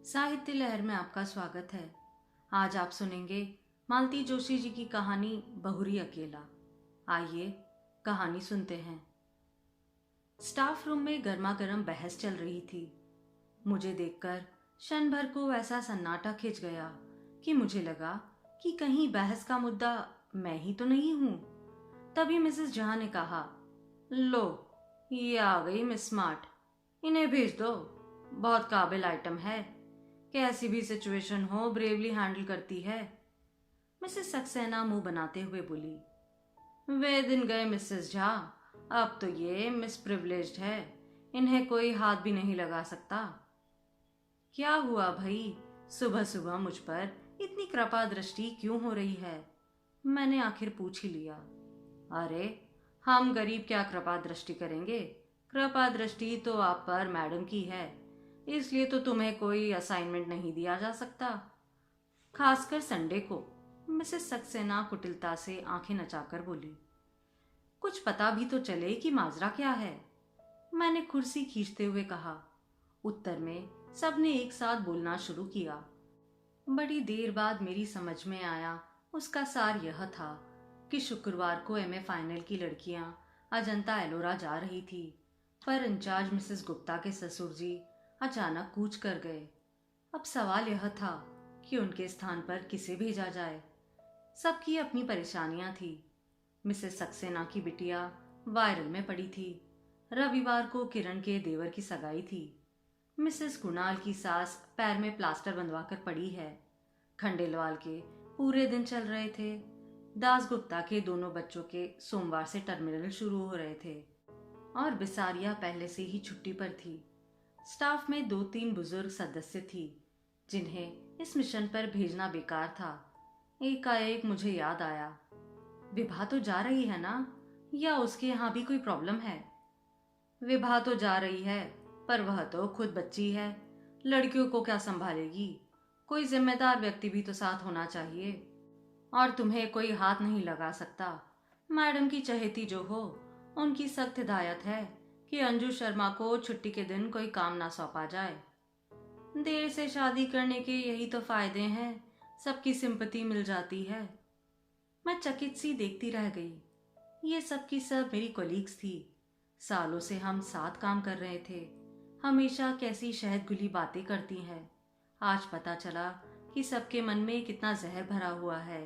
साहित्य लहर में आपका स्वागत है। आज आप सुनेंगे मालती जोशी जी की कहानी बहुरी अकेला। आइए कहानी सुनते हैं। स्टाफ रूम में गर्मा गर्म बहस चल रही थी। मुझे देखकर क्षण भर को ऐसा सन्नाटा खिंच गया कि मुझे लगा कि कहीं बहस का मुद्दा मैं ही तो नहीं हूं। तभी मिसेस जहां ने कहा, लो ये आ गई मिस स्मार्ट, इन्हें भेज दो। बहुत काबिल आइटम है, कैसी भी सिचुएशन हो ब्रेवली हैंडल करती है। मिसेस सक्सेना मुंह बनाते हुए बोली, वे दिन गए मिसेस झा, अब तो ये मिस प्रिविलेज्ड है, इन्हें कोई हाथ भी नहीं लगा सकता। क्या हुआ भाई, सुबह सुबह मुझ पर इतनी कृपा दृष्टि क्यों हो रही है? मैंने आखिर पूछ ही लिया। अरे हम गरीब क्या कृपा दृष्टि करेंगे, कृपा दृष्टि तो आप पर मैडम की है, इसलिए तो तुम्हें कोई असाइनमेंट नहीं दिया जा सकता, खासकर संडे को। मिसेस सक्सेना कुटिलता से आंखें नचाकर बोली, कुछ पता भी तो चले कि माजरा क्या है। मैंने कुर्सी खींचते हुए कहा। उत्तर में सबने एक साथ बोलना शुरू किया। बड़ी देर बाद मेरी समझ में आया उसका सार यह था कि शुक्रवार को एमए फाइनल की लड़कियां अजंता एलोरा जा रही थी, पर इंचार्ज मिसेस गुप्ता के ससुर जी अचानक कूच कर गए। अब सवाल यह था कि उनके स्थान पर किसे भेजा जाए। सबकी अपनी परेशानियां थी। मिसेस सक्सेना की बिटिया वायरल में पड़ी थी। रविवार को किरण के देवर की सगाई थी। मिसेस कुणाल की सास पैर में प्लास्टर बंधवाकर पड़ी है। खंडेलवाल के पूरे दिन चल रहे थे। दास गुप्ता के दोनों बच्चों के सोमवार से टर्मिनल शुरू हो रहे थे और बिसारिया पहले से ही छुट्टी पर थी। स्टाफ में 2-3 बुजुर्ग सदस्य थी जिन्हें इस मिशन पर भेजना बेकार था। एकाएक मुझे याद आया, विभा तो जा रही है ना, या उसके यहाँ भी कोई प्रॉब्लम है? विभा तो जा रही है, पर वह तो खुद बच्ची है, लड़कियों को क्या संभालेगी? कोई जिम्मेदार व्यक्ति भी तो साथ होना चाहिए। और तुम्हें कोई हाथ नहीं लगा सकता। मैडम की चहेती जो हो, उनकी सख्त हिदायत है कि अंजू शर्मा को छुट्टी के दिन कोई काम ना सौंपा जाए। देर से शादी करने के यही तो फायदे हैं, सबकी सिंपैथी मिल जाती है। मैं चकित सी देखती रह गई। ये सब की सब मेरी कोलीग्स थी। सालों से हम साथ काम कर रहे थे। हमेशा कैसी शहद घुली बातें करती हैं। आज पता चला कि सबके मन में कितना जहर भरा हुआ है।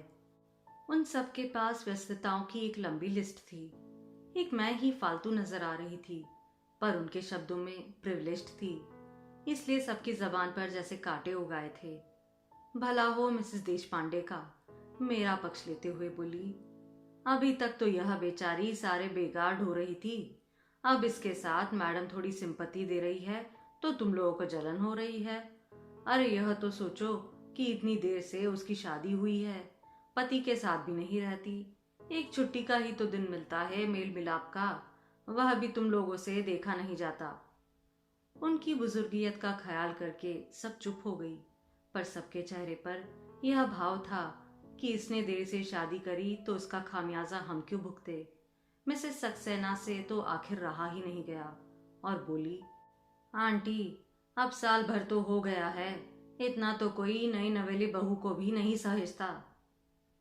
उन सबके पास व्यस्तताओं की एक लंबी लिस्ट थी। एक मैं ही फालतू नजर आ रही थी, पर उनके शब्दों में प्रिविलेज्ड थी, इसलिए सबकी जबान पर जैसे कांटे उगाए थे। भला हो मिसेस देशपांडे का, मेरा पक्ष लेते हुए बोली, अभी तक तो यह बेचारी सारे बेगार ढो रही थी, अब इसके साथ मैडम थोड़ी सिंपत्ति दे रही है तो तुम लोगों को जलन हो रही है। अरे यह तो सोचो कि इतनी देर से उसकी शादी हुई है, पति के साथ भी नहीं रहती, एक छुट्टी का ही तो दिन मिलता है मेल मिलाप का, वह भी तुम लोगों से देखा नहीं जाता। उनकी बुजुर्गियत का ख्याल करके सब चुप हो गई, पर सबके चेहरे पर यह भाव था कि इसने देर से शादी करी तो उसका खामियाजा हम क्यों भुगते। मिसेस सक्सेना से तो आखिर रहा ही नहीं गया और बोली, आंटी अब साल भर तो हो गया है, इतना तो कोई नई नवेली बहू को भी नहीं सहेजता।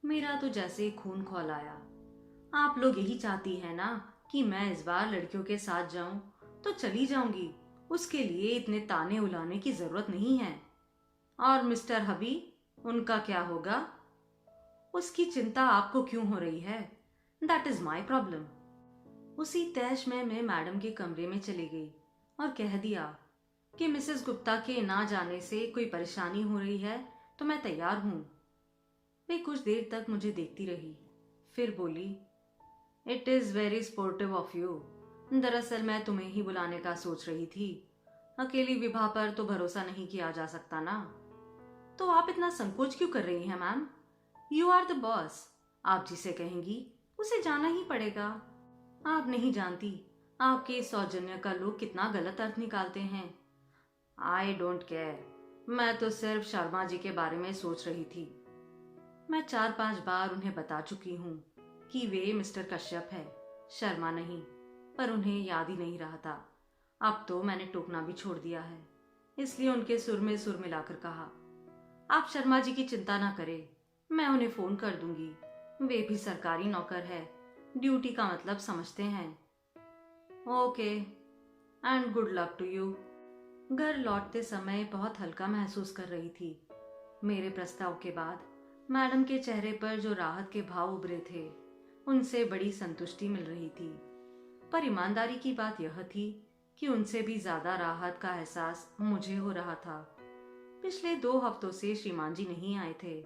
मेरा तो जैसे खून खौल आया। आप लोग यही चाहती है ना कि मैं इस बार लड़कियों के साथ जाऊं, तो चली जाऊंगी, उसके लिए इतने ताने उलाने की जरूरत नहीं है। और मिस्टर हबी, उनका क्या होगा? उसकी चिंता आपको क्यों हो रही है? That is my problem. उसी तैश में मैं मैडम के कमरे में चली गई और कह दिया कि मिसेस गुप्ता के ना जाने से कोई परेशानी हो रही है तो मैं तैयार हूं। वे कुछ देर तक मुझे देखती रही, फिर बोली, it is very sportive of you. दरअसल मैं तुम्हें ही बुलाने का सोच रही थी, अकेली विभा पर तो भरोसा नहीं किया जा सकता ना। तो आप इतना संकोच क्यों कर रही हैं ma'am? You are the boss, आप जिसे कहेंगी उसे जाना ही पड़ेगा। आप नहीं जानती आपके इस सौजन्य का लोग कितना गलत अर्थ निकालते हैं। आई डोंट केयर, मैं तो सिर्फ शर्मा जी के बारे में सोच रही थी। मैं 4-5 बार उन्हें बता चुकी हूँ कि वे मिस्टर कश्यप है, शर्मा नहीं, पर उन्हें याद ही नहीं रहा था। अब तो मैंने टोकना भी छोड़ दिया है। इसलिए उनके सुर में सुर मिलाकर कहा, आप शर्मा जी की चिंता ना करें, मैं उन्हें फोन कर दूंगी। वे भी सरकारी नौकर है, ड्यूटी का मतलब समझते हैं। Okay, and good luck to you. घर लौटते समय बहुत हल्का महसूस कर रही थी। मेरे प्रस्ताव के बाद मैडम के चेहरे पर जो राहत के भाव उभरे थे, उनसे बड़ी संतुष्टि मिल रही थी। पर ईमानदारी की बात यह थी कि उनसे भी ज्यादा राहत का एहसास मुझे हो रहा था। पिछले 2 हफ्तों से श्रीमान जी नहीं आए थे।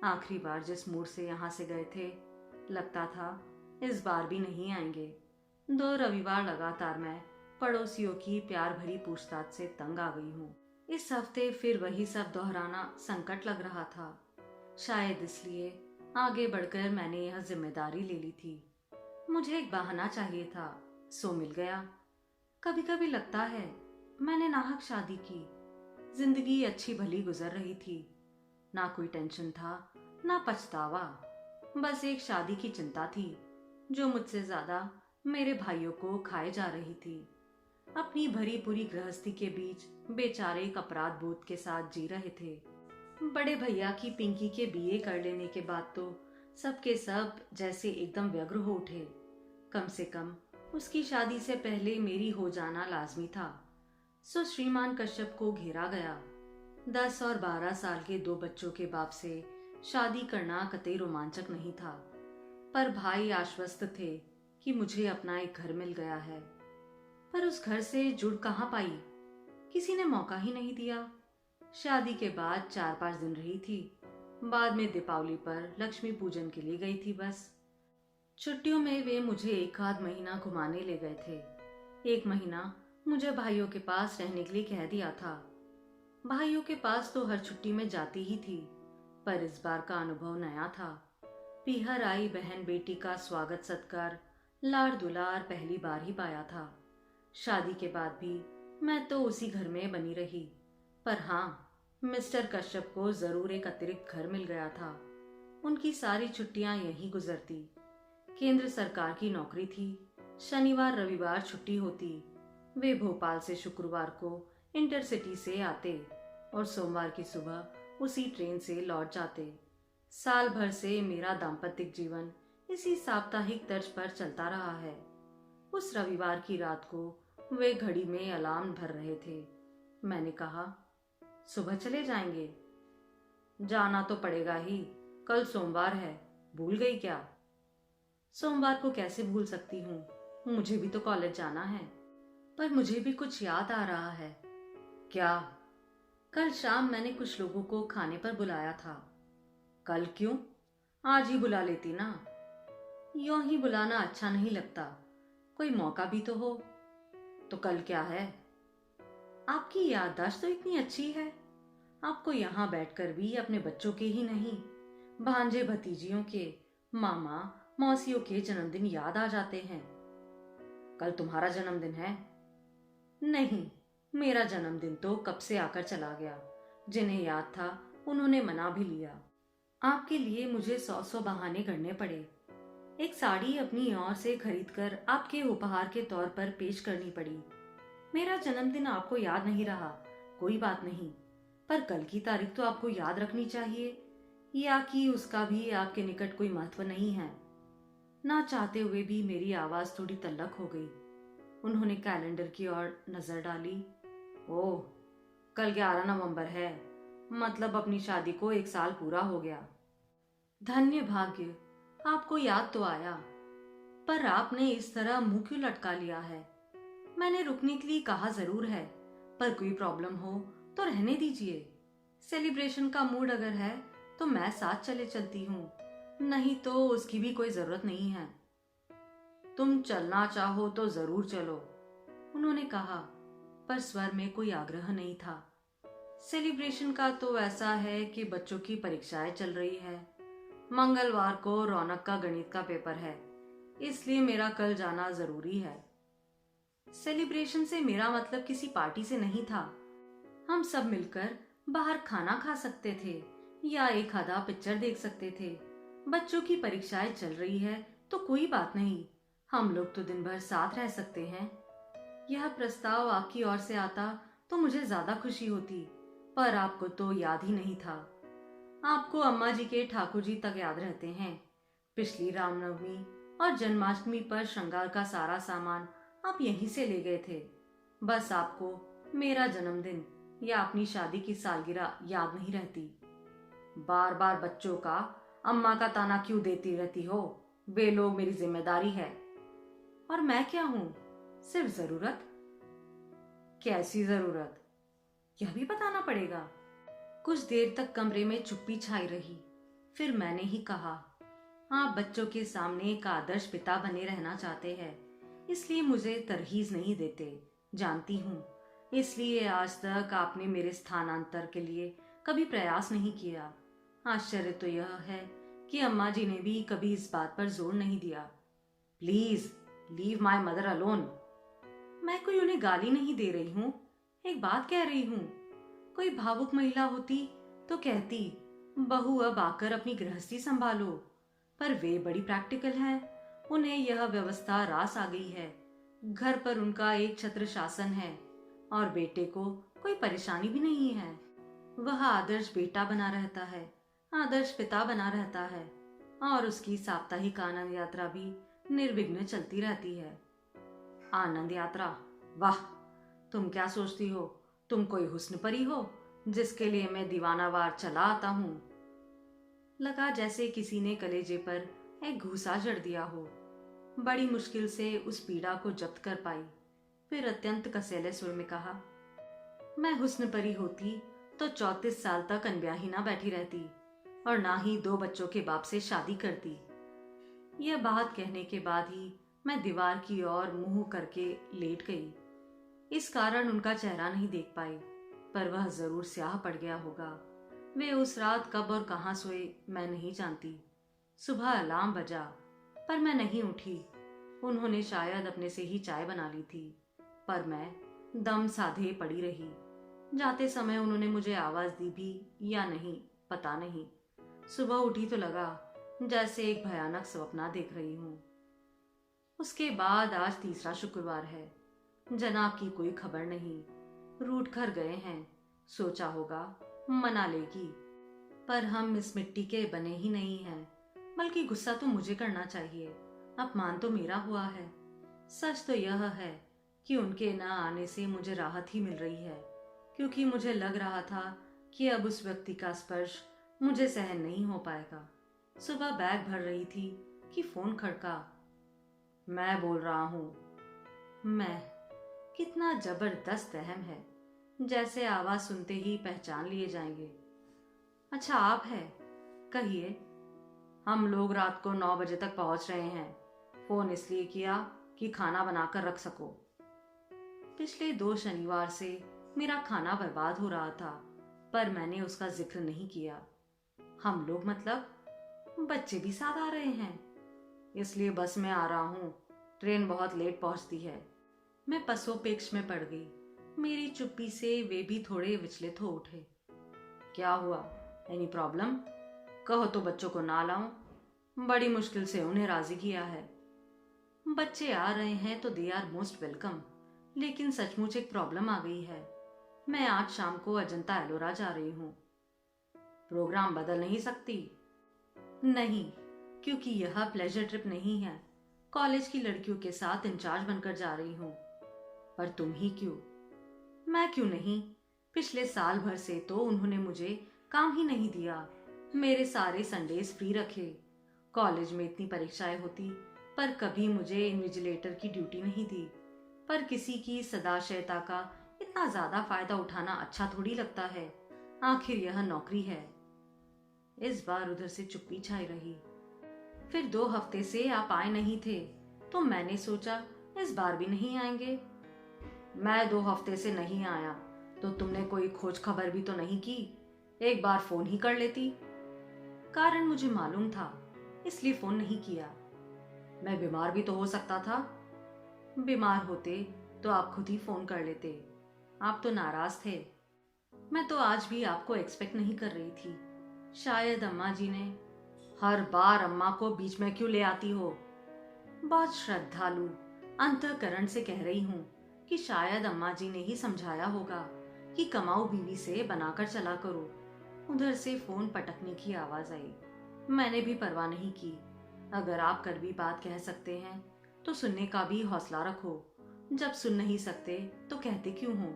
आखिरी बार जिस मूड से यहाँ से गए थे, लगता था इस बार भी नहीं आएंगे। 2 रविवार लगातार मैं पड़ोसियों की प्यार भरी पूछताछ से तंग आ गई हूँ। इस हफ्ते फिर वही सब दोहराना संकट लग रहा था। शायद इसलिए आगे बढ़कर मैंने यह जिम्मेदारी ले ली थी। मुझे एक बहाना चाहिए था, सो मिल गया। कभी कभी लगता है मैंने नाहक शादी की। जिंदगी अच्छी भली गुजर रही थी, ना कोई टेंशन था ना पछतावा। बस एक शादी की चिंता थी जो मुझसे ज्यादा मेरे भाइयों को खाए जा रही थी। अपनी भरी पूरी गृहस्थी के बीच बेचारे एक अपराध बोध के साथ जी रहे थे। बड़े भैया की पिंकी के बीए कर लेने के बाद तो सबके सब जैसे एकदम व्यग्र हो उठे। कम से कम उसकी शादी से पहले मेरी हो जाना लाजमी था। सो श्रीमान कश्यप को घेरा गया। 10 और 12 साल के 2 बच्चों के बाप से शादी करना कतई रोमांचक नहीं था। पर भाई आश्वस्त थे कि मुझे अपना एक घर मिल गया है। पर उस घर से जुड़ कहाँ पाई, किसी ने मौका ही नहीं दिया। शादी के बाद 4-5 दिन रही थी। बाद में दीपावली पर लक्ष्मी पूजन के लिए गई थी बस। छुट्टियों में वे मुझे 1 आध महीना घुमाने ले गए थे। 1 महीना मुझे भाइयों के पास रहने के लिए कह दिया था। भाइयों के पास तो हर छुट्टी में जाती ही थी, पर इस बार का अनुभव नया था। पीहर आई बहन बेटी का स्वागत सत्कार, लाड़ दुलार पहली बार ही पाया था। शादी के बाद भी मैं तो उसी घर में बनी रही। पर हाँ, मिस्टर कश्यप को जरूर एक अतिरिक्त घर मिल गया था। उनकी सारी छुट्टियां यहीं गुजरती। केंद्र सरकार की नौकरी थी। शनिवार रविवार छुट्टी होती। वे भोपाल से शुक्रवार को इंटरसिटी से आते और सोमवार की सुबह उसी ट्रेन से लौट जाते। साल भर से मेरा दाम्पत्य जीवन इसी साप्ताहिक तर्ज पर चलता रहा है। उस रविवार की रात को वे घड़ी में अलार्म भर रहे थे। मैंने कहा, सुबह चले जाएंगे? जाना तो पड़ेगा ही, कल सोमवार है, भूल गई क्या? सोमवार को कैसे भूल सकती हूँ, मुझे भी तो कॉलेज जाना है। पर मुझे भी कुछ याद आ रहा है। क्या? कल शाम मैंने कुछ लोगों को खाने पर बुलाया था। कल क्यों? आज ही बुला लेती ना। यूं ही बुलाना अच्छा नहीं लगता, कोई मौका भी तो हो। तो कल क्या है? आपकी याददाश्त तो इतनी अच्छी है, आपको यहाँ बैठकर भी अपने बच्चों के ही नहीं, भांजे भतीजियों के, मामा मौसियों के जन्मदिन याद आ जाते हैं। कल तुम्हारा जन्मदिन है? नहीं, मेरा जन्मदिन तो कब से आकर चला गया। जिन्हें याद था उन्होंने मना भी लिया। आपके लिए मुझे 100 बहाने करने पड़े। एक साड़ी अपनी ओर से खरीदकर आपके उपहार के तौर पर पेश करनी पड़ी। मेरा जन्मदिन आपको याद नहीं रहा, कोई बात नहीं, पर कल की तारीख तो आपको याद रखनी चाहिए, या कि उसका भी आपके निकट कोई महत्व नहीं है। ना चाहते हुए भी मेरी आवाज थोड़ी तल्लख हो गई। उन्होंने कैलेंडर की ओर नजर डाली। ओह, कल 11 नवंबर है, मतलब अपनी शादी को 1 साल पूरा हो गया। धन्य भाग्य, आपको याद तो आया। पर आपने इस तरह मुंह क्यों लटका लिया है? मैंने रुकने के लिए कहा जरूर है, पर कोई प्रॉब्लम हो तो रहने दीजिए। सेलिब्रेशन का मूड अगर है तो मैं साथ चले चलती हूँ, नहीं तो उसकी भी कोई जरूरत नहीं है। तुम चलना चाहो तो जरूर चलो, उन्होंने कहा, पर स्वर में कोई आग्रह नहीं था। सेलिब्रेशन का तो ऐसा है कि बच्चों की परीक्षाएं चल रही है। मंगलवार को रौनक का गणित का पेपर है, इसलिए मेरा कल जाना जरूरी है। सेलिब्रेशन से मेरा मतलब किसी पार्टी से नहीं था। हम सब मिलकर बाहर खाना खा सकते थे या एक आधा पिक्चर देख सकते थे। बच्चों की परीक्षाएं चल रही है तो कोई बात नहीं, हम लोग तो दिन भर साथ रह सकते हैं। यह प्रस्ताव आपकी ओर से आता तो मुझे ज्यादा खुशी होती, पर आपको तो याद ही नहीं था। आपको अम्मा जी के ठाकुर जी तक याद रहते हैं। पिछली रामनवमी और जन्माष्टमी पर श्रृंगार का सारा सामान आप यहीं से ले गए थे। बस आपको मेरा जन्मदिन या अपनी शादी की सालगिरह याद नहीं रहती। बार बार बच्चों का अम्मा का ताना क्यों देती रहती हो? वे लोग मेरी जिम्मेदारी है। और मैं क्या हूं? सिर्फ जरूरत। कैसी जरूरत? यह भी बताना पड़ेगा। कुछ देर तक कमरे में चुप्पी छाई रही। फिर मैंने ही कहा, आप बच्चों के सामने एक आदर्श पिता बने रहना चाहते हैं, इसलिए मुझे तरहीज नहीं देते, जानती हूँ। इसलिए आज तक आपने मेरे स्थानांतर के लिए कभी प्रयास नहीं किया। आश्चर्य तो यह है कि अम्मा जी ने भी कभी इस बात पर जोर नहीं दिया। Please leave my mother alone. मैं कोई उन्हें गाली नहीं दे रही हूँ, एक बात कह रही हूँ। कोई भावुक महिला होती तो कहती, बहू अब आकर अपनी गृहस्थी संभालो। पर वे बड़ी प्रैक्टिकल हैं, उन्हें यह व्यवस्था रास आ गई है। घर पर उनका एक छत्र शासन है और बेटे को कोई परेशानी भी नहीं है। वह आदर्श बेटा बना रहता है, आदर्श पिता बना रहता है, और उसकी साप्ताहिक आनंद यात्रा भी निर्विघ्न चलती रहती है। आनंद यात्रा? वाह, तुम क्या सोचती हो? तुम कोई हुस्न परी हो जिसके लिए मैं दीवानावार चला आता हूँ। लगा जैसे किसी ने कलेजे पर एक घूसा जड़ दिया हो। बड़ी मुश्किल से उस पीड़ा को जब्त कर पाई। फिर अत्यंत कसैले सुर में कहा, मैं हुस्न परी होती तो 34 साल तक अनब्याही ना बैठी रहती और ना ही 2 बच्चों के बाप से शादी करती। यह बात कहने के बाद ही मैं दीवार की ओर मुंह करके लेट गई। इस कारण उनका चेहरा नहीं देख पाई, पर वह जरूर स्याह पड़ गया होगा। वे उस रात कब और कहां सोए मैं नहीं जानती। सुबह अलार्म बजा, पर मैं नहीं उठी। उन्होंने शायद अपने से ही चाय बना ली थी, पर मैं दम साधे पड़ी रही। जाते समय उन्होंने मुझे आवाज दी भी या नहीं, पता नहीं। सुबह उठी तो लगा जैसे एक भयानक सपना देख रही हूँ। उसके बाद आज तीसरा शुक्रवार है। जनाब की कोई खबर नहीं, रूठ कर गए हैं। सोचा होगा मना लेगी, पर हम इस मिट्टी के बने ही नहीं हैं। बल्कि गुस्सा तो मुझे करना चाहिए, अपमान तो मेरा हुआ है। सच तो यह है कि उनके न आने से मुझे राहत ही मिल रही है, क्योंकि मुझे लग रहा था कि अब उस व्यक्ति का स्पर्श मुझे सहन नहीं हो पाएगा। सुबह बैग भर रही थी कि फोन खड़का। मैं बोल रहा हूँ। मैं? कितना जबरदस्त अहम है, जैसे आवाज सुनते ही पहचान लिए जाएंगे। अच्छा आप है, कहिए। हम लोग रात को 9 बजे तक पहुंच रहे हैं। फोन इसलिए किया कि खाना बनाकर रख सको। पिछले 2 शनिवार से मेरा खाना बर्बाद हो रहा था, पर मैंने उसका जिक्र नहीं किया। हम लोग मतलब बच्चे भी साथ आ रहे हैं, इसलिए बस में आ रहा हूँ। ट्रेन बहुत लेट पहुंचती है। मैं पसोपेक्ष में पड़ गई। मेरी चुप्पी से वे भी थोड़े विचलित हो उठे। क्या हुआ? Any problem? कहो तो बच्चों को ना लाऊं। बड़ी मुश्किल से उन्हें राजी किया है। बच्चे आ रहे हैं तो दे आर मोस्ट वेलकम, लेकिन सचमुच एक प्रॉब्लम आ गई है। मैं आज शाम को अजंता एलोरा जा रही हूँ। प्रोग्राम बदल नहीं सकती? नहीं, क्योंकि यह प्लेजर ट्रिप नहीं है। कॉलेज की लड़कियों के साथ इंचार्ज बनकर जा रही हूँ। पर तुम ही क्यों? मैं क्यों नहीं? पिछले साल भर से तो उन्होंने मुझे काम ही नहीं दिया। मेरे सारे संडेज फ्री रखे। कॉलेज में इतनी परीक्षाएं होती, पर कभी मुझे इन्विजिलेटर की ड्यूटी नहीं दी। पर किसी की सदाशयता का इतना ज्यादा फायदा उठाना अच्छा थोड़ी लगता है। आखिर यह नौकरी है। इस बार उधर से चुप्पी छाई रही। फिर 2 हफ्ते से आप आए नहीं थे, तो मैंने सोचा इस बार भी नहीं आएंगे। मैं 2 हफ्ते से नहीं आया तो तुमने कोई खोज खबर भी तो नहीं की? एक बार फोन ही कर लेती। कारण मुझे मालूम था, इसलिए फोन नहीं किया। मैं बीमार भी तो हो सकता था। बीमार होते तो आप खुद ही फोन कर लेते। आप तो नाराज थे। मैं तो आज भी आपको एक्सपेक्ट नहीं कर रही थी। शायद अम्मा जी ने। हर बार अम्मा को बीच में क्यों ले आती हो? बहुत श्रद्धालु अंतःकरण से कह रही हूँ, कि शायद अम्मा जी ने ही समझाया होगा कि कमाऊ बीवी से बनाकर चला करो। उधर से फोन पटकने की आवाज आई। मैंने भी परवाह नहीं की। अगर आप कड़वी बात कह सकते हैं तो सुनने का भी हौसला रखो। जब सुन नहीं सकते तो कहते क्यों हो।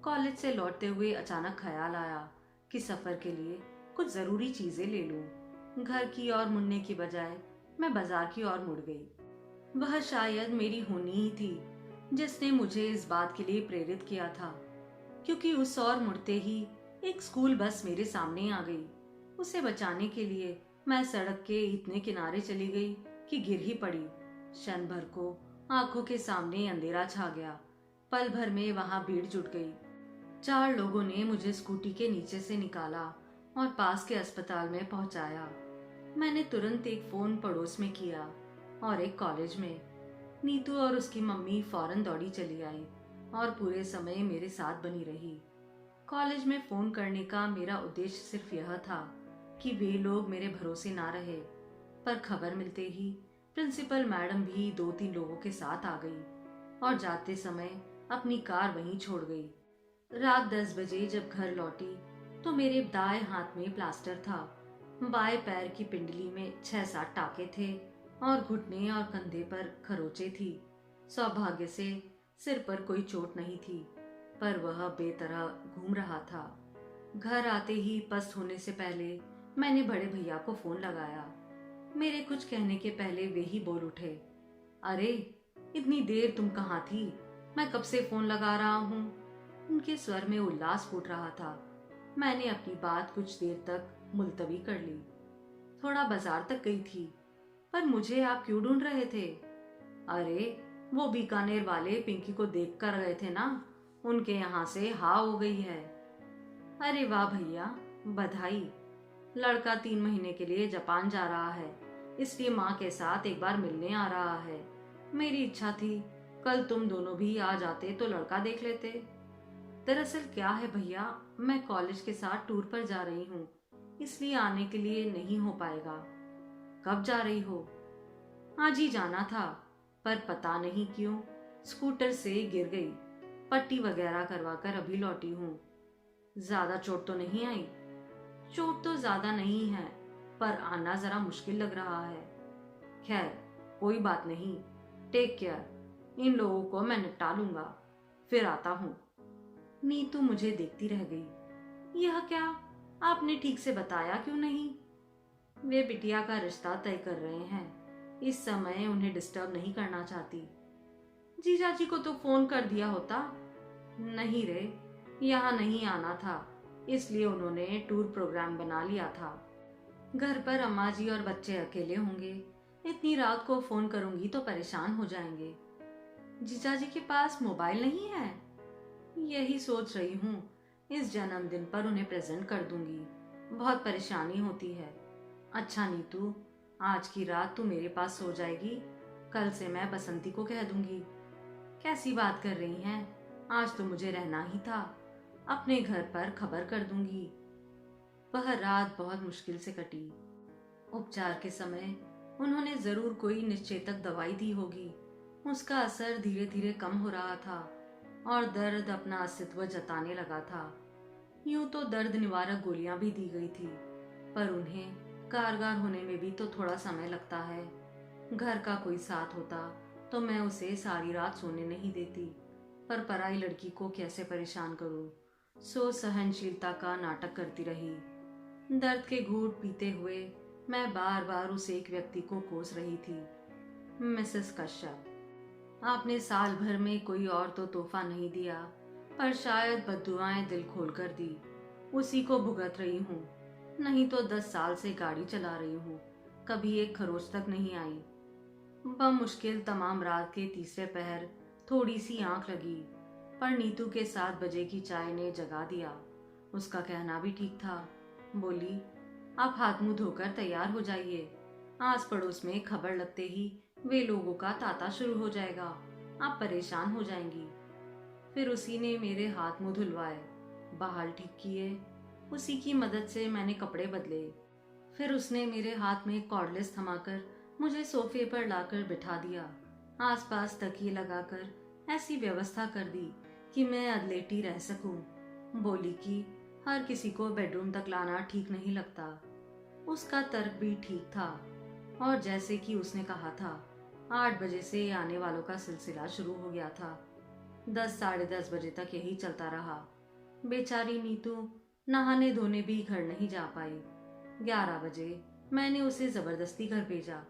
कॉलेज से लौटते हुए अचानक ख्याल आया कि सफर के लिए कुछ जरूरी चीजें ले लूं। घर की ओर मुड़ने की बजाय मैं बाजार की ओर मुड़ गई। वह शायद मेरी होनी ही थी जिसने मुझे इस बात के लिए प्रेरित किया था, क्योंकि उस ओर मुड़ते ही एक स्कूल बस मेरे सामने आ गई। उसे बचाने के लिए मैं सड़क के इतने किनारे चली गई कि गिर ही पड़ी। क्षण भर को आंखों के सामने अंधेरा छा गया। पल भर में वहां भीड़ जुट गई। 4 लोगों ने मुझे स्कूटी के नीचे से निकाला और पास के अस्पताल में पहुंचाया। मैंने तुरंत एक फोन पड़ोस में किया और एक कॉलेज में। नीतू और उसकी मम्मी फौरन दौड़ी चली आई और पूरे समय मेरे साथ बनी रही। कॉलेज में फोन करने का मेरा उद्देश्य सिर्फ यह था कि वे लोग मेरे भरोसे ना रहे, पर खबर मिलते ही प्रिंसिपल मैडम भी 2-3 लोगों के साथ आ गई और जाते समय अपनी कार वहीं छोड़ गई। रात 10 बजे जब घर लौटी तो मेरे दाएं हाथ में प्लास्टर था। बाएं पैर की पिंडली में 6-7 टाके थे और घुटने और कंधे पर खरोंचे थी। सौभाग्य से सिर पर कोई चोट नहीं थी, पर वह बेतरह घूम रहा था। घर आते ही पस्त होने से पहले मैंने बड़े भैया को फोन लगाया। मेरे कुछ कहने के पहले वे ही बोल उठे, अरे इतनी देर तुम कहाँ थी? मैं कब से फोन लगा रहा हूँ। उनके स्वर में उल्लास फूट रहा था। मैंने अपनी बात कुछ देर तक मुलतवी कर ली। थोड़ा बाजार तक गई थी। पर मुझे आप क्यों ढूंढ रहे थे? अरे वो बीकानेर वाले पिंकी को देख कर गए थे ना, उनके यहाँ से हाँ हो गई है। अरे वाह भैया, बधाई। लड़का 3 महीने के लिए जापान जा रहा है, इसलिए माँ के साथ एक बार मिलने आ रहा है। मेरी इच्छा थी कल तुम दोनों भी आ जाते तो लड़का देख लेते। दरअसल क्या है भैया, मैं कॉलेज के साथ टूर पर जा रही हूँ, इसलिए आने के लिए नहीं हो पाएगा। कब जा रही हो? आज ही जाना था, पर पता नहीं क्यों स्कूटर से गिर गई। पट्टी वगैरह करवाकर अभी लौटी हूँ। ज्यादा चोट तो नहीं आई? चोट तो ज्यादा नहीं है, पर आना जरा मुश्किल लग रहा है। खैर कोई बात नहीं, टेक केयर। इन लोगों को मैं निपटा लूंगा, फिर आता हूँ। नीतू मुझे देखती रह गई। यह क्या, आपने ठीक से बताया क्यों नहीं? वे बिटिया का रिश्ता तय कर रहे हैं, इस समय उन्हें डिस्टर्ब नहीं करना चाहती। जीजा जी को तो फोन कर दिया होता। नहीं रे, यहाँ नहीं आना था, इसलिए उन्होंने टूर प्रोग्राम बना लिया था। घर पर अम्मा जी और बच्चे अकेले होंगे, इतनी रात को फोन करूंगी तो परेशान हो जाएंगे। जीजा जी के पास मोबाइल नहीं है? यही सोच रही हूँ, इस जन्मदिन पर उन्हें प्रेजेंट कर दूंगी। बहुत परेशानी होती है। अच्छा नीतू, आज की रात तू मेरे पास सो जाएगी, कल से मैं बसंती को कह दूंगी। कैसी बात कर रही हैं, आज तो मुझे रहना ही था। अपने घर पर खबर कर दूंगी। वह रात बहुत मुश्किल से कटी। उपचार के समय उन्होंने जरूर कोई निश्चेतक दवाई दी होगी। उसका असर धीरे धीरे कम हो रहा था और दर्द अपना अस्तित्व जताने लगा था। यूं तो दर्द निवारक गोलियां भी दी गई थी, पर उन्हें कारगर होने में भी तो थोड़ा समय लगता है। घर का कोई साथ होता तो मैं उसे सारी रात सोने नहीं देती, पर पराई लड़की को कैसे परेशान करूं। सो सहनशीलता का नाटक करती रही। दर्द के घूंट पीते हुए मैं बार बार उस एक व्यक्ति को कोस रही थी, मिसेस कश्यप। आपने साल भर में कोई और तो तोहफा नहीं दिया, पर शायद बद्दुआएं दिल खोल कर दी, उसी को भुगत रही हूँ। नहीं तो 10 साल से गाड़ी चला रही हूँ, कभी एक खरोच तक नहीं आई। बमुश्किल तमाम रात के तीसरे पहर थोड़ी सी आंख लगी, पर नीतू के 7 बजे की चाय ने जगा दिया। उसका कहना भी ठीक था। बोली, आप हाथ मुंह धोकर तैयार हो जाइए, आस पड़ोस में खबर लगते ही वे लोगों का तांता शुरू हो जाएगा, आप परेशान हो जाएंगी। फिर उसी ने मेरे हाथ मुंह धुलवाए, बहाल ठीक किए। उसी की मदद से मैंने कपड़े बदले। फिर उसने मेरे हाथ में कॉर्डलेस थमाकर मुझे सोफे पर लाकर बिठा दिया। आसपास तकिए लगाकर ऐसी व्यवस्था कर दी कि मैं अधलेटी रह सकूं। बोली कि हर किसी को बेडरूम तक लाना ठीक नहीं लगता। उसका तर्क भी ठीक था, और जैसे कि उसने कहा था, 8 बजे से आने वालों का सिलसिला शुरू हो गया था। 10 साढ़े 10 बजे तक यही चलता रहा। बेचारी नीतू नहाने धोने भी घर नहीं जा पाई। 11 बजे मैंने उसे जबरदस्ती घर भेजा।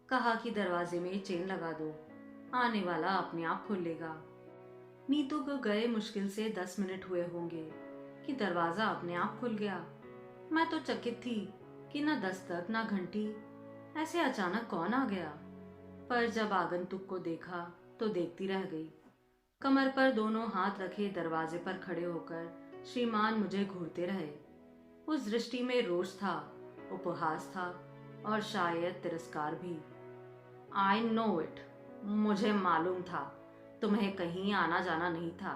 कहा कि दरवाजे में चेन लगा दो, आने वाला अपने आप खोल लेगा। नीतू को गए मुश्किल से 10 मिनट हुए होंगे कि दरवाजा अपने आप खुल गया। मैं तो चकित थी कि न दस्तक न घंटी, ऐसे अचानक कौन आ गया। पर जब आगंतुक को देखा तो देखती रह गई। कमर पर दोनों हाथ रखे दरवाजे पर खड़े होकर श्रीमान मुझे घूरते रहे। उस दृष्टि में रोष था, उपहास था और शायद तिरस्कार भी। आई नो इट, मुझे मालूम था तुम्हें कहीं आना जाना नहीं था,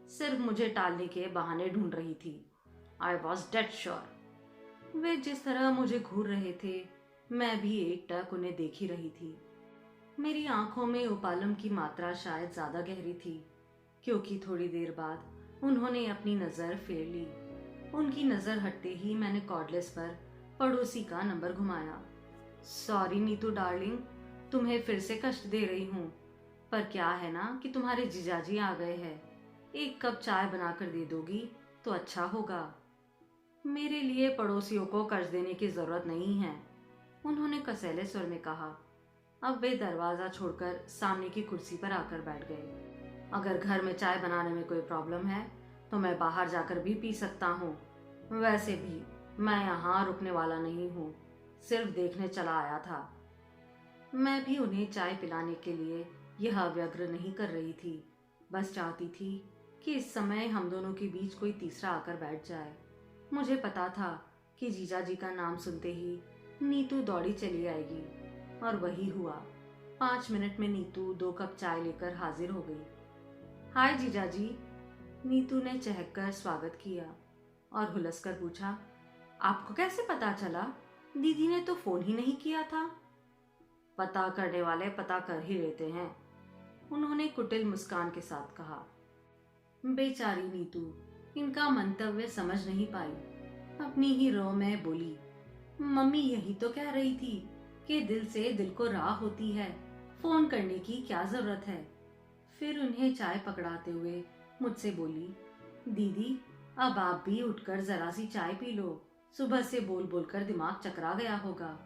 सिर्फ मुझे टालने के बहाने ढूंढ रही थी। I was dead sure. वे जिस तरह मुझे घूर रहे थे, मैं भी एकटक उन्हें देख ही रही थी। मेरी आंखों में उपालम की मात्रा शायद ज्यादा गहरी थी, क्योंकि थोड़ी देर बाद उन्होंने अपनी नजर फेर ली। उनकी नजर हटते ही मैंने कॉर्डलेस पर पड़ोसी का नंबर घुमाया। सॉरी नीतू डार्लिंग, तुम्हें फिर से कष्ट दे रही हूँ, पर क्या है ना कि तुम्हारे जीजाजी आ गए हैं। एक कप चाय बनाकर दे दोगी तो अच्छा होगा। मेरे लिए पड़ोसियों को कर्ज देने की जरूरत नहीं है, उन्होंने कसैले स्वर में कहा। अब वे दरवाजा छोड़कर सामने की कुर्सी पर आकर बैठ गए। अगर घर में चाय बनाने में कोई प्रॉब्लम है तो मैं बाहर जाकर भी पी सकता हूँ। वैसे भी मैं यहाँ रुकने वाला नहीं हूँ, सिर्फ देखने चला आया था। मैं भी उन्हें चाय पिलाने के लिए यह व्यग्र नहीं कर रही थी, बस चाहती थी कि इस समय हम दोनों के बीच कोई तीसरा आकर बैठ जाए। मुझे पता था कि जीजा जी का नाम सुनते ही नीतू दौड़ी चली आएगी, और वही हुआ। 5 मिनट में नीतू 2 कप चाय लेकर हाजिर हो गई। हाय जीजा जी, नीतू ने चहक कर स्वागत किया और हुलस कर पूछा, आपको कैसे पता चला? दीदी ने तो फोन ही नहीं किया था। पता करने वाले पता कर ही लेते हैं, उन्होंने कुटिल मुस्कान के साथ कहा। बेचारी नीतू इनका मंतव्य समझ नहीं पाई। अपनी ही रो में बोली, मम्मी यही तो कह रही थी कि दिल से दिल को राह होती है, फोन करने की क्या जरूरत है। फिर उन्हें चाय पकड़ाते हुए मुझसे बोली, दीदी अब आप भी उठकर जरा सी चाय पी लो, सुबह से बोल बोलकर दिमाग चकरा गया होगा।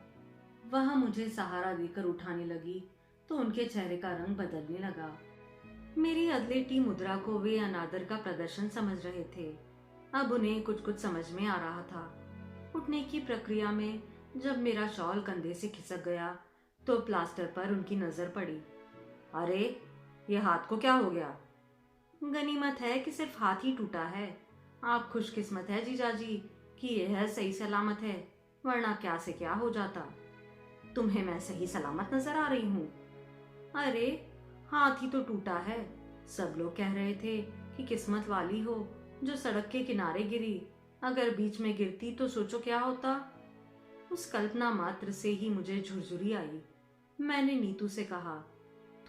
वह मुझे सहारा देकर उठाने लगी तो उनके चेहरे का रंग बदलने लगा। मेरी अधलेटी मुद्रा को वे अनादर का प्रदर्शन समझ रहे थे। अब उन्हें कुछ कुछ समझ में आ रहा था। उठने की प्रक्रिया में जब मेरा शॉल कंधे से खिसक गया तो प्लास्टर पर उनकी नजर पड़ी। अरे ये हाथ को क्या हो गया? गनीमत है कि सिर्फ हाथ ही टूटा है। आप खुशकिस्मत है जीजाजी कि यह सही सलामत है, वरना क्या से क्या हो जाता। तुम्हें मैं सही सलामत नजर आ रही हूँ? अरे हाथ ही तो टूटा है। सब लोग कह रहे थे कि किस्मत वाली हो जो सड़क के किनारे गिरी, अगर बीच में गिरती तो सोचो क्या होता। उस कल्पना मात्र से ही मुझे झुरझुरी आई। मैंने नीतू से कहा,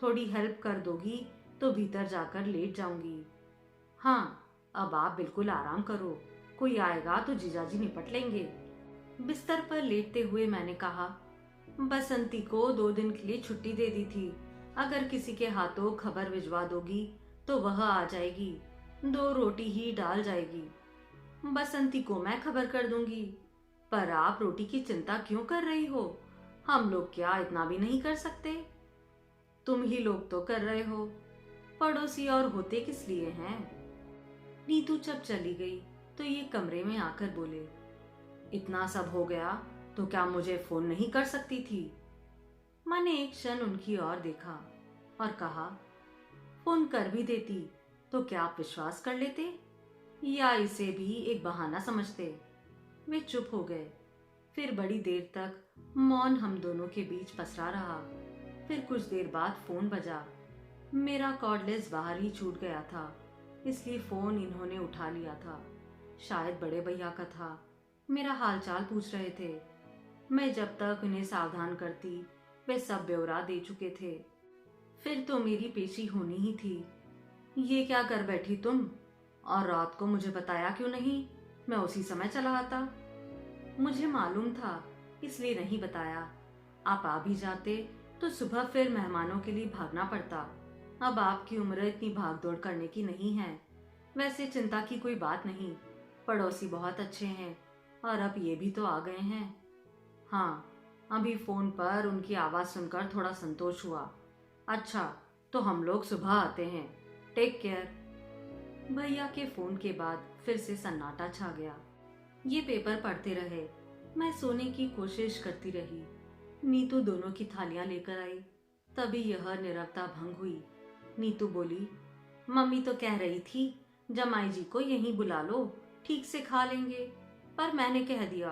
थोड़ी हेल्प कर दोगी तो भीतर जाकर लेट जाऊंगी। हाँ, अब आप बिल्कुल आराम करो, कोई आएगा तो जीजाजी निपट लेंगे। बिस्तर पर लेटते हुए मैंने कहा, बसंती को 2 दिन के लिए छुट्टी दे दी थी, अगर किसी के हाथों खबर भिजवा दोगी तो वह आ जाएगी, 2 रोटी ही डाल जाएगी। बसंती को मैं खबर कर दूंगी। पर आप रोटी की चिंता क्यों कर रही हो? हम लोग क्या इतना भी नहीं कर सकते? तुम ही लोग तो कर रहे हो, पड़ोसी और होते किस लिए हैं? नीतू जब चली गई तो ये कमरे में आकर बोले, इतना सब हो गया तो क्या मुझे फोन नहीं कर सकती थी? मैंने एक क्षण उनकी ओर देखा और कहा, फोन कर भी देती तो क्या आप विश्वास कर लेते, या इसे भी एक बहाना समझते? वे चुप हो गए। फिर बड़ी देर तक मौन हम दोनों के बीच पसरा रहा। फिर कुछ देर बाद फोन बजा। मेरा कॉर्डलेस बाहर ही छूट गया था, इसलिए फोन इन्होंने उठा लिया था। शायद बड़े भैया का था, मेरा हालचाल पूछ रहे थे। मैं जब तक उन्हें सावधान करती वे सब ब्यौरा दे चुके थे। फिर तो मेरी पेशी होनी ही थी। ये क्या कर बैठी तुम? और रात को मुझे बताया क्यों नहीं? मैं उसी समय चला आता। मुझे मालूम था, इसलिए नहीं बताया। आप आ भी जाते तो सुबह फिर मेहमानों के लिए भागना पड़ता। अब आपकी उम्र इतनी भागदौड़ करने की नहीं है। वैसे चिंता की कोई बात नहीं, पड़ोसी बहुत अच्छे हैं और अब ये भी तो आ गए हैं। हाँ, अभी फोन पर उनकी आवाज सुनकर थोड़ा संतोष हुआ। अच्छा, तो हम लोग सुबह आते हैं। Take care. भैया के फोन के बाद फिर से सन्नाटा छा गया। ये पेपर पढ़ते रहे। मैं सोने की कोशिश करती रही। नीतू दोनों की थालियां लेकर आई। तभी यह नीरवता भंग हुई। नीतू बोली, मम्मी तो कह रही थी जमाई जी को यहीं बुला लो, ठीक से खा लेंगे। पर मैंने कह दिया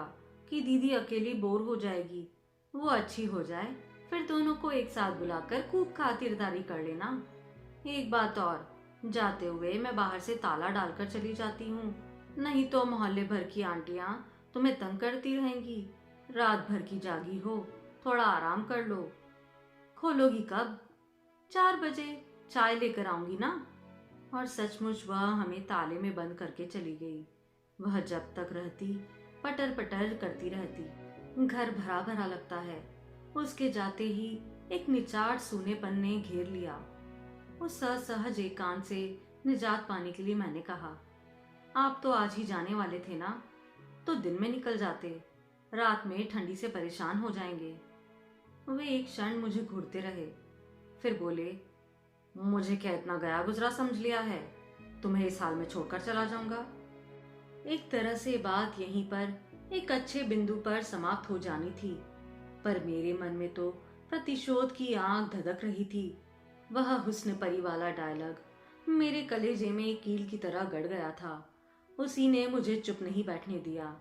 कि दीदी अकेली बोर हो जाएगी। वो अच्छी हो जाए फिर दोनों को एक साथ बुलाकर खूब खातिरदारी कर लेना। एक बात और, जाते हुए मैं बाहर से ताला डालकर चली जाती हूँ, नहीं तो मोहल्ले भर की आंटियां तुम्हें तंग करती रहेंगी। रात भर की जागी हो, थोड़ा आराम कर लो। खोलोगी कब? 4 बजे। चाय लेकर आऊंगी ना। और सचमुच वह हमें ताले में बंद करके चली गई। वह जब तक रहती पटर पटर करती रहती। घर भरा भरा लगता है। उसके जाते ही एक निचाट सूनेपन ने घेर लिया। उस असहज एकांत से निजात पाने के लिए मैंने कहा, आप तो आज ही जाने वाले थे ना, तो दिन में निकल जाते, रात में ठंडी से परेशान हो जाएंगे। वे एक क्षण मुझे घूरते रहे, फिर बोले, मुझे क्या इतना गया गुजरा समझ लिया है? तुम्हें इस हाल में छोड़कर चला जाऊंगा। एक तरह से बात यहीं पर एक अच्छे बिंदु पर समाप्त हो जानी थी, पर मेरे मन में तो प्रतिशोध की आग धधक रही थी। वह हुस्न परी वाला डायलॉग मेरे कलेजे में कील की तरह गड़ गया था। उसी ने मुझे चुप नहीं बैठने दिया।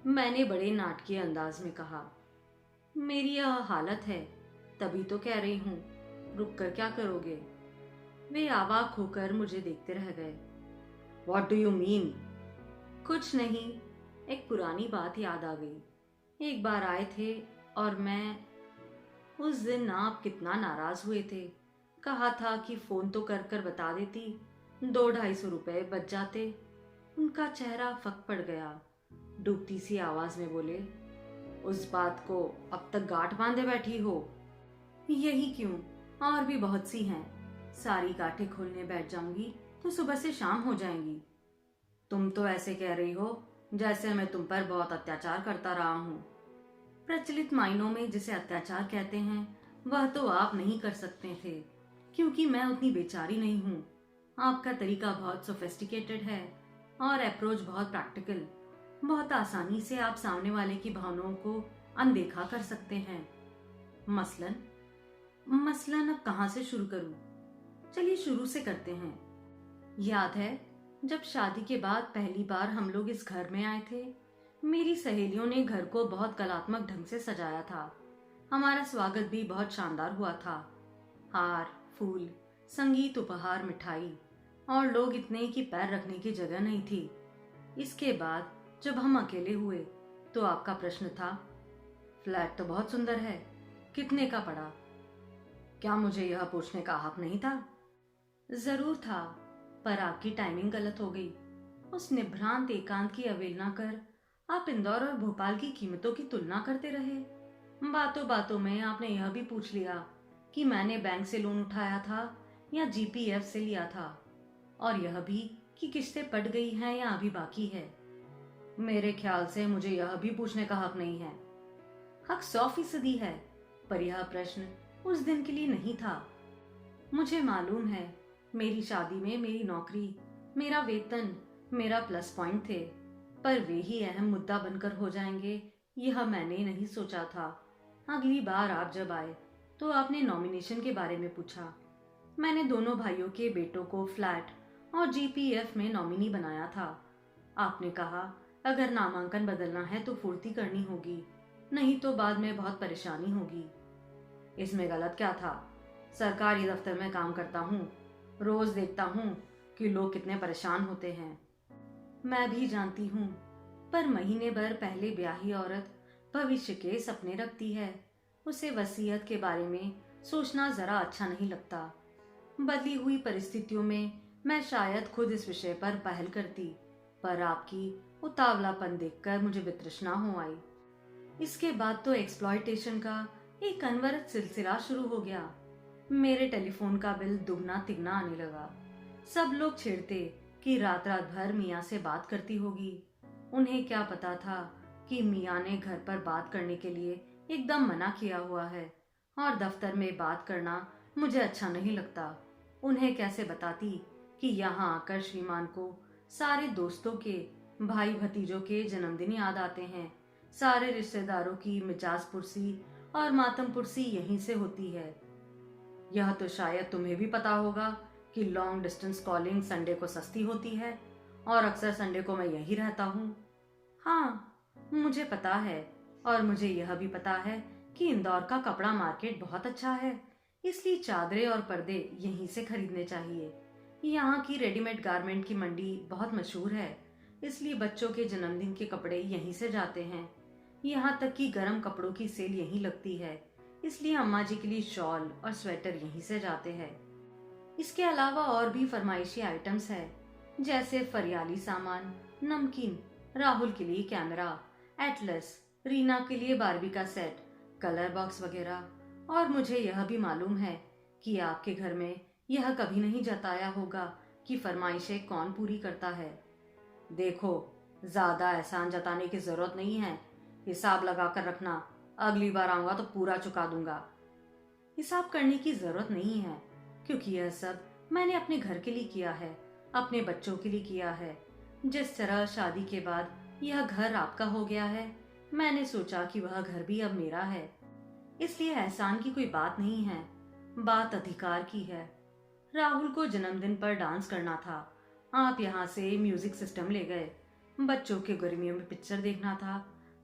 मैंने बड़े नाटकीय अंदाज में कहा, मेरी यह हालत है, तभी तो कह रही हूँ, रुक कर क्या करोगे? वे आवाक होकर मुझे देखते रह गए। What do you mean? कुछ नहीं, एक पुरानी बात याद आ गई। एक बार आए थे और उस दिन आप कितना नाराज हुए थे। कहा था कि फोन तो कर कर बता देती, 200-250 बच जाते। उनका चेहरा फक पड़ गया। डूबती सी आवाज में बोले, उस बात को अब तक गांठ बांधे बैठी हो? यही क्यों, और भी बहुत सी हैं। सारी गांठें खोलने बैठ जाऊंगी तो सुबह से शाम हो जाएंगी। तुम तो ऐसे कह रही हो जैसे मैं तुम पर बहुत अत्याचार करता रहा हूँ। प्रचलित मायनों में जिसे अत्याचार कहते हैं वह तो आप नहीं कर सकते थे, क्योंकि मैं उतनी बेचारी नहीं हूँ। आपका तरीका बहुत सोफिस्टिकेटेड है और अप्रोच बहुत प्रैक्टिकल। बहुत आसानी से आप सामने वाले की भावनाओं को अनदेखा कर सकते हैं। मसलन मसलन अब कहाँ से शुरू करूं? चलिए शुरू से करते हैं। याद है जब शादी के बाद पहली बार हम लोग इस घर में आए थे, मेरी सहेलियों ने घर को बहुत कलात्मक ढंग से सजाया था। हमारा स्वागत भी बहुत शानदार हुआ था। हार, फूल, संगीत, उपहार, मिठाई, और लोग इतने कि पैर रखने की जगह नहीं थी। इसके बाद जब हम अकेले हुए तो आपका प्रश्न था, फ्लैट तो बहुत सुंदर है, कितने का पड़ा? क्या मुझे यह पूछने का हक नहीं था? जरूर था, पर आपकी टाइमिंग गलत हो गई। उस निभ्रांत एकांत की अवहेलना कर आप इंदौर और भोपाल की कीमतों की तुलना करते रहे। बातों बातों में आपने यह भी पूछ लिया कि मैंने बैंक से लोन उठाया था या जीपीएफ से लिया था, और यह भी कि किस्तें पट गई हैं या अभी बाकी है। मेरे ख्याल से मुझे यह भी पूछने का हक नहीं है। हक 100% है, पर यह प्रश्न उस दिन के लिए नहीं था। मुझे मालूम है, मेरी शादी में मेरी नौकरी, मेरा वेतन, मेरा प्लस पॉइंट थे, पर वे ही अहम मुद्दा बनकर हो जाएंगे, यह मैंने नहीं सोचा था। अगली बार आप जब आए तो आपने नॉमिनेशन के बारे में पूछा। मैंने दोनों भाइयों के बेटों को फ्लैट और जीपीएफ में नॉमिनी बनाया था। आपने कहा, अगर नामांकन बदलना है तो फुर्ती करनी होगी, नहीं तो बाद में बहुत परेशानी होगी। इसमें गलत क्या था? सरकारी दफ्तर में काम करता हूँ, रोज देखता हूँ कि लोग कितने परेशान होते हैं। मैं भी जानती हूँ, पर महीने भर पहले ब्याही औरत भविष्य के सपने रखती है। उसे वसीयत के बारे में सोचना जरा अच्छा नहीं लगता। बदली हुई परिस्थितियों में मैं शायद खुद इस विषय पर पहल करती, पर आपकी उतावलापन देखकर मुझे वितृष्णा हो आई। इसके बाद तो एक्सप्लॉयटेशन का एक अनवरत सिलसिला शुरू हो गया। मेरे टेलीफोन का बिल दुगना तिगना आने लगा। सब लोग छेड़ते कि रात रात भर मियाँ से बात करती होगी। उन्हें क्या पता था कि मियाँ ने घर पर बात करने के लिए एकदम मना किया हुआ है, और दफ्तर में बात करना मुझे अच्छा नहीं लगता। उन्हें कैसे बताती कि यहाँ आकर श्रीमान को सारे दोस्तों के, भाई भतीजों के जन्मदिन याद आते हैं। सारे रिश्तेदारों की मिजाज पुरसी और मातम पुरसी यहीं से होती है। यह तो शायद तुम्हें भी पता होगा कि लॉन्ग डिस्टेंस कॉलिंग संडे को सस्ती होती है, और अक्सर संडे को मैं यहीं रहता हूँ। हाँ, मुझे पता है, और मुझे यह भी पता है कि इंदौर का कपड़ा मार्केट बहुत अच्छा है, इसलिए चादरें और पर्दे यहीं से खरीदने चाहिए। यहाँ की रेडीमेड गारमेंट की मंडी बहुत मशहूर है, इसलिए बच्चों के जन्मदिन के कपड़े यहीं से जाते हैं। यहाँ तक कि गर्म कपड़ों की सेल यहीं लगती है, इसलिए अम्मा जी के लिए शॉल और स्वेटर यहीं से जाते हैं। इसके अलावा और भी फरमाइशी आइटम्स है, जैसे फरियाली सामान, नमकीन, राहुल के लिए कैमरा, एटलस, रीना के लिए बारबी का सेट, कलर बॉक्स वगैरह। और मुझे यह भी मालूम है कि आपके घर में यह कभी नहीं जताया होगा कि फरमाइशें कौन पूरी करता है। देखो, ज्यादा एहसान जताने की जरूरत नहीं है। हिसाब लगा कर रखना, अगली बार आऊंगा तो पूरा चुका दूंगा। हिसाब करने की जरूरत नहीं है, क्योंकि यह सब मैंने अपने घर के लिए किया है, अपने बच्चों के लिए किया है। जिस तरह शादी के बाद यह घर आपका हो गया है, मैंने सोचा कि वह घर भी अब मेरा है। इसलिए एहसान की कोई बात नहीं है, बात अधिकार की है। राहुल को जन्मदिन पर डांस करना था, आप यहाँ से म्यूजिक सिस्टम ले गए। बच्चों के गर्मियों में पिक्चर देखना था,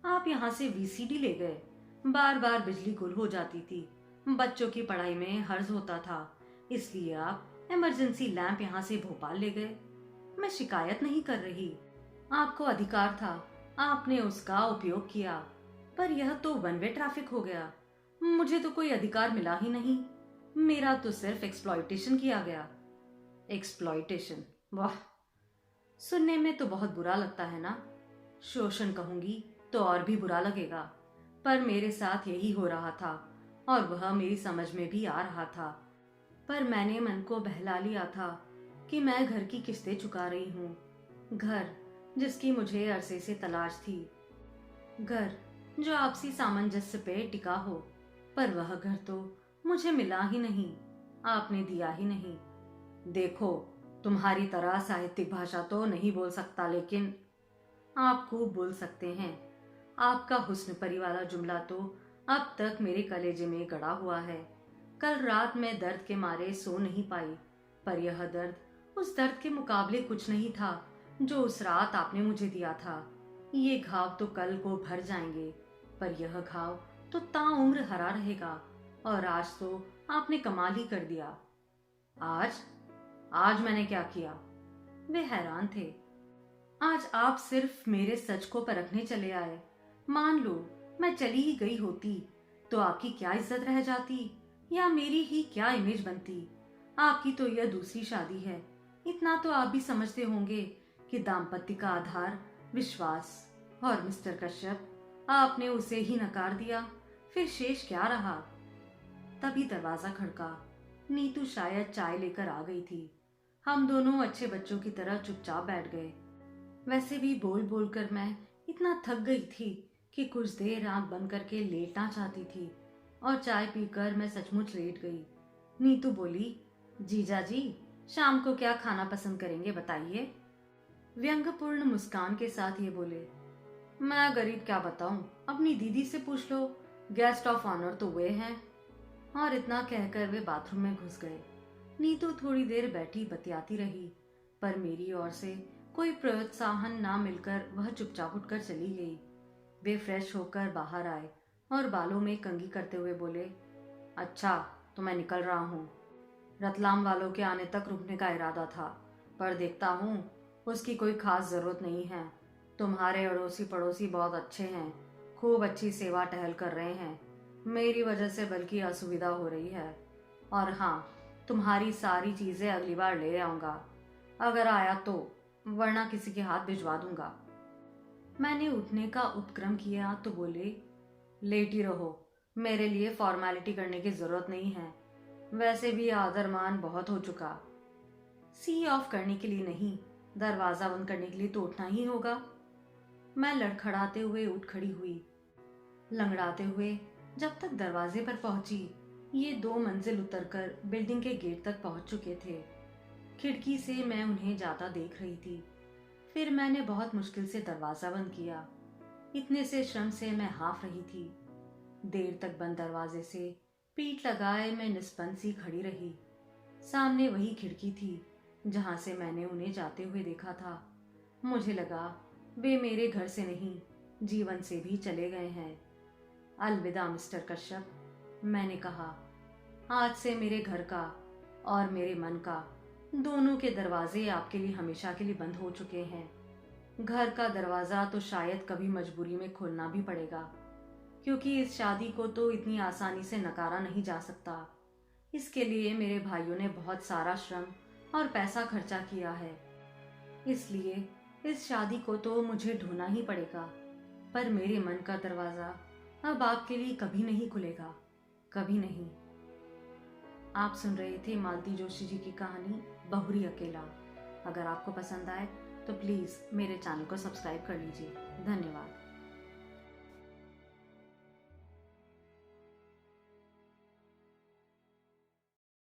आप यहाँ से वीसीडी ले गए। बार बार बिजली गुल हो जाती थी, बच्चों की पढ़ाई में हर्ज होता था, इसलिए आप इमरजेंसी लैंप यहाँ से भोपाल ले गए। मैं शिकायत नहीं कर रही, आपको अधिकार था, आपने उसका उपयोग किया, पर यह तो वन वे ट्रैफिक हो गया। मुझे तो कोई अधिकार मिला ही नहीं, मेरा तो सिर्फ एक्सप्लॉयटेशन किया गया। एक्सप्लॉयटेशन, वाह, सुनने में तो बहुत बुरा लगता है ना। शोषण कहूंगी तो और भी बुरा लगेगा, पर मेरे साथ यही हो रहा था, और वह मेरी समझ में भी आ रहा था। पर मैंने मन को बहला लिया था कि मैं घर की किस्तें चुका रही हूँ, घर जिसकी मुझे अरसे से तलाश थी, घर जो आपसी सामंजस्य पे टिका हो। पर वह घर तो मुझे मिला ही नहीं, आपने दिया ही नहीं। देखो, तुम्हारी तरह साहित्यिक भाषा तो नहीं बोल सकता, लेकिन आप खूब बोल सकते हैं। आपका हुस्न परी वाला जुमला तो अब तक मेरे कलेजे में गड़ा हुआ है। कल रात मैं दर्द के मारे सो नहीं पाई, पर यह दर्द उस दर्द के मुकाबले कुछ नहीं था जो उस रात आपने मुझे दिया था। ये घाव तो कल को भर जाएंगे, पर यह घाव तो ताउम्र हरा रहेगा, और आज तो आपने कमाल ही कर दिया। आज आज मैंने क्या किया? वे हैरान थे। आज आप सिर्फ मेरे सच को परखने चले आए। मान लो मैं चली ही गई होती तो आपकी क्या इज्जत रह जाती, या मेरी ही क्या इमेज बनती। आपकी तो यह दूसरी शादी है, इतना तो आप भी समझते होंगे कि दाम्पत्य का आधार विश्वास, और मिस्टर कश्यप, आपने उसे ही नकार दिया, फिर शेष क्या रहा? तभी दरवाजा खड़का। नीतू शायद चाय लेकर आ गई थी। हम दोनों अच्छे बच्चों की तरह चुपचाप बैठ गए। वैसे भी बोल बोल कर मैं इतना थक गई थी कि कुछ देर आंख बंद करके लेटना चाहती थी, और चाय पीकर मैं सचमुच लेट गई। नीतू बोली, जीजा जी, शाम को क्या खाना पसंद करेंगे बताइए। व्यंग्यपूर्ण मुस्कान के साथ ये बोले, मैं गरीब क्या बताऊं, अपनी दीदी से पूछ लो, गेस्ट ऑफ ऑनर तो वे हैं। और इतना कहकर वे बाथरूम में घुस गए। नीतू थोड़ी देर बैठी बतियाती रही, पर मेरी ओर से कोई प्रोत्साहन ना मिलकर वह चुपचाप उठकर चली गई। वे फ्रेश होकर बाहर आए और बालों में कंघी करते हुए बोले, अच्छा तो मैं निकल रहा हूँ। रतलाम वालों के आने तक रुकने का इरादा था, पर देखता हूँ उसकी कोई खास जरूरत नहीं है। तुम्हारे अड़ोसी पड़ोसी बहुत अच्छे हैं, खूब अच्छी सेवा टहल कर रहे हैं। मेरी वजह से बल्कि असुविधा हो रही है। और हाँ, तुम्हारी सारी चीजें अगली बार ले आऊंगा। अगर आया तो, वरना किसी के हाथ भिजवा दूंगा। मैंने उठने का उपक्रम किया तो बोले, लेट ही रहो, मेरे लिए फॉर्मेलिटी करने की जरूरत नहीं है, वैसे भी आदर मान बहुत हो चुका। सी ऑफ करने के लिए नहीं, दरवाजा बंद करने के लिए तो उठना ही होगा। मैं लड़खड़ाते हुए उठ खड़ी हुई। लंगड़ाते हुए जब तक दरवाजे पर पहुंची, ये 2 मंजिल उतरकर बिल्डिंग के गेट तक पहुंच चुके थे। खिड़की से मैं उन्हें जाता देख रही थी। फिर मैंने बहुत मुश्किल से दरवाजा बंद किया। इतने से श्रम से मैं हाफ रही थी। देर तक बंद दरवाजे से पीठ लगाए मैं निस्पंद सी खड़ी रही। सामने वही खिड़की थी जहां से मैंने उन्हें जाते हुए देखा था। मुझे लगा वे मेरे घर से नहीं, जीवन से भी चले गए हैं। अलविदा मिस्टर कश्यप, मैंने कहा। आज से मेरे घर का और मेरे मन का दोनों के दरवाजे आपके लिए हमेशा के लिए बंद हो चुके हैं। घर का दरवाजा तो शायद कभी मजबूरी में खोलना भी पड़ेगा, क्योंकि इस शादी को तो इतनी आसानी से नकारा नहीं जा सकता। इसके लिए मेरे भाइयों ने बहुत सारा श्रम और पैसा खर्चा किया है। इसलिए इस शादी को तो मुझे ढूंढना ही पड़ेगा। पर मेरे मन का दरवाजा अब आपके लिए कभी नहीं खुलेगा, कभी नहीं। आप सुन रहे थे मालती जोशी जी की कहानी बहुरी अकेला। अगर आपको पसंद आए तो प्लीज़ मेरे चैनल को सब्सक्राइब कर लीजिए। धन्यवाद।